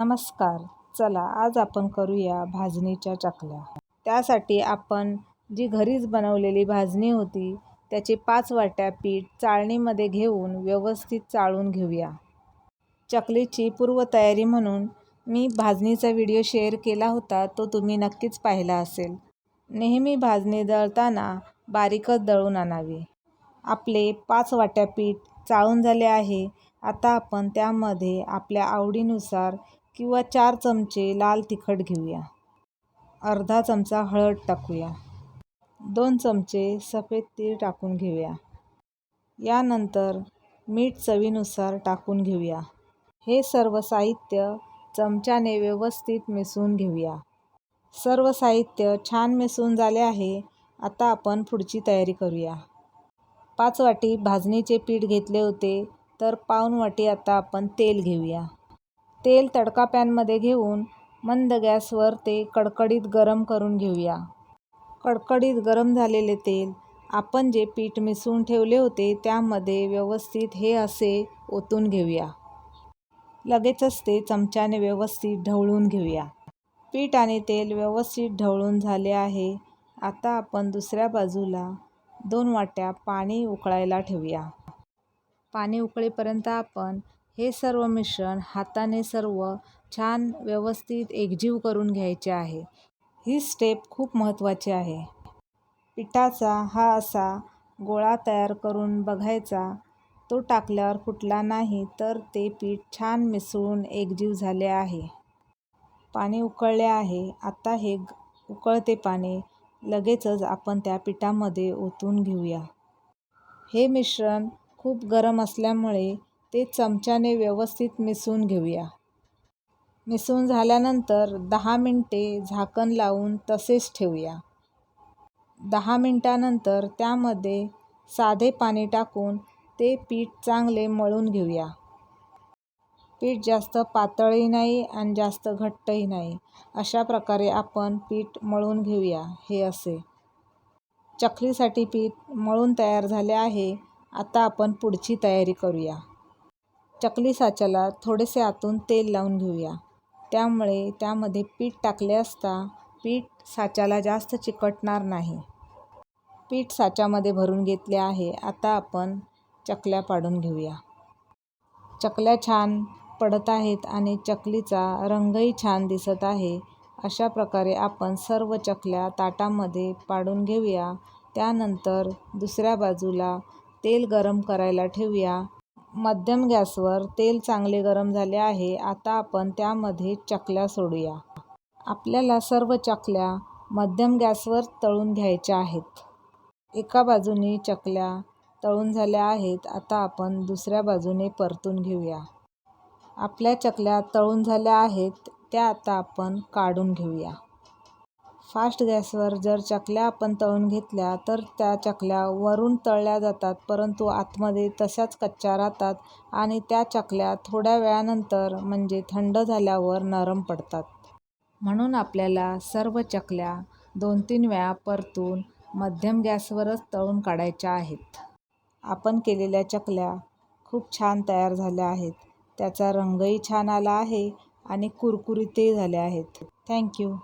नमस्कार. चला आज आपण करूया भाजणीच्या चकल्या. त्यासाठी आपण जी घरीच बनवलेली भाजणी होती त्याची 5 वाट्या पीठ चाळणीमध्ये घेऊन व्यवस्थित चाळून घेऊया. चकलीची पूर्वतयारी म्हणून मी भाजणीचा व्हिडिओ शेअर केला होता, तो तुम्ही नक्कीच पाहिला असेल. नेहमी भाजणी दळताना बारीकच दळून आणावी. आपले 5 वाट्या पीठ चाळून झाले आहे. आता आपण त्यामध्ये आपल्या आवडीनुसार किंवा 4 चमचे लाल तिखट घेऊया. अर्धा चमचा हळद टाकूया. 2 चमचे सफेद तीळ टाकून घेऊया. यानंतर मीठ चवीनुसार टाकून घेऊया. हे सर्व साहित्य चमच्याने व्यवस्थित मिसळून घेऊया. सर्व साहित्य छान मिसळून झाले आहे. आता आपण पुढची तयारी करूया. 5 वाटी भाजणीचे पीठ घेतले होते, तर पाऊण वाटी आता आपण तेल घेऊया. तेल तडका पॅनमध्ये घेऊन मंद गॅसवर ते कडकडीत गरम करून घेऊया. कडकडीत गरम झालेले तेल आपण जे पीठ मिसळून ठेवले होते त्यामध्ये व्यवस्थित हे असे ओतून घेऊया. लगेचच ते चमच्याने व्यवस्थित ढवळून घेऊया. पीठ आणि तेल व्यवस्थित ढवळून झाले आहे. आता आपण दुसऱ्या बाजूला 2 वाट्या पाणी उकळायला ठेवूया. पाणी उकळेपर्यंत आपण हे सर्व मिश्रण हाताने सर्व छान व्यवस्थित एकजीव करून घ्यायचे आहे. ही स्टेप खूप महत्त्वाची आहे. पिठाचा हा असा गोळा तयार करून बघायचा. तो टाकल्यावर फुटला नाही तर ते पीठ छान मिसळून एकजीव झाले आहे. पाणी उकळले आहे. आता हे उकळते पाणी लगेचच आपण त्या पिठामध्ये ओतून घेऊया. हे मिश्रण खूप गरम असल्यामुळे ते चमच्याने व्यवस्थित मिसळून घेऊया. मिसळून झाल्यानंतर 10 मिनिटे झाकण लावून तसेच ठेवूया. 10 मिनिटांनंतर त्यामध्ये साधे पाणी टाकून ते पीठ चांगले मळून घेऊया. पीठ जास्त पातळही नाही आणि जास्त घट्टही नाही. अशा प्रकारे आपण पीठ मळून घेऊया. हे असे चकलीसाठी पीठ मळून तयार झाले आहे. आता आपण पुढची तयारी करूया. चकली साच्याला थोडेसे आतून तेल लावून घेऊया. त्यामुळे त्यामध्ये पीठ टाकले असता पीठ साच्याला जास्त चिकटणार नाही. पीठ साच्यामध्ये भरून घेतले आहे. आता आपण चकल्या पाडून घेऊया. चकल्या छान पडत आहेत आणि चकलीचा रंगही छान दिसत आहे. अशा प्रकारे आपण सर्व चकल्या ताटामध्ये पाडून घेऊया. त्यानंतर दुसऱ्या बाजूला तेल गरम करायला ठेवूया. मध्यम गॅसवर तेल चांगले गरम झाले आहे. आता आपण त्यामध्ये चकल्या सोडूया. आपल्याला सर्व चकल्या मध्यम गॅसवर तळून घ्यायच्या आहेत. एका बाजूने चकल्या तळून झाल्या आहेत. आता आपण दुसऱ्या बाजूने परतून घेऊया. आपल्या चकल्या तळून झाल्या आहेत. त्या आता आपण काढून घेऊया. फास्ट गॅसवर जर चकल्या आपण तळून घेतल्या तर त्या चकल्या वरून तळल्या जातात, परंतु आतमध्ये तशाच कच्च्या राहतात आणि त्या चकल्या थोड्या वेळानंतर म्हणजे थंड झाल्यावर नरम पडतात. म्हणून आपल्याला सर्व चकल्या 2-3 वेळा परतून मध्यम गॅसवरच तळून काढायच्या आहेत. आपण केलेल्या चकल्या खूप छान तयार झाल्या आहेत. त्याचा रंगही छान आला आहे आणि कुरकुरीतही झाल्या आहेत. थँक्यू.